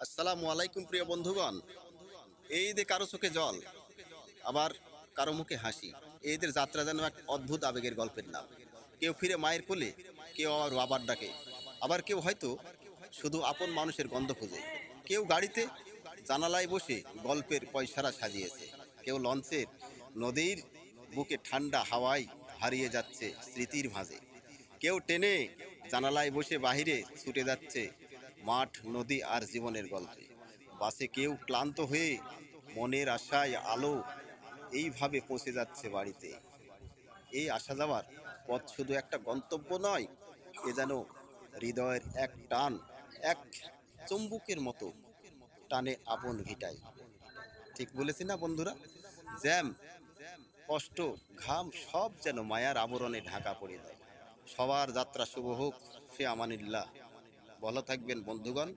আসসালামু আলাইকুম প্রিয় বন্ধুগণ। এই যে কারো চোখে জল, আবার কারো মুখে হাসি। এদের যাত্রা যেন এক অদ্ভুত আবেগের গল্পের নাম। কেউ ফিরে মায়ের কোলে, কেউ আবার বাবার ডাকে, আবার কেউ হয়তো শুধু আপন মানুষের গন্ধ খোঁজে। কেউ গাড়িতে জানালায় বসে গল্পের পয়সারা সাজিয়েছে, কেউ লঞ্চের নদীর বুকে ঠান্ডা হাওয়ায় হারিয়ে যাচ্ছে স্মৃতির ভাঁজে। কেউ টেনে জানালায় বসে বাহিরে ছুটে যাচ্ছে মাঠ, নদী আর জীবনের গল্পে। বাসে কেউ ক্লান্ত হয়ে মনের আশায় আলো এইভাবে পৌঁছে যাচ্ছে বাড়িতে। এই আসা যাওয়ার পথ শুধু একটা গন্তব্য নয়, এ যেন হৃদয়ের এক টান, এক চুম্বকের মতো টানে আপন ভিটায়। ঠিক বলেছি না বন্ধুরা? জ্যাম, কষ্ট, ঘাম সব যেন মায়ার আবরণে ঢাকা পড়ে যায়। সবার যাত্রা শুভ হোক। ফি আমানিল্লাহ। ভালো থাকবেন বন্ধুগণ।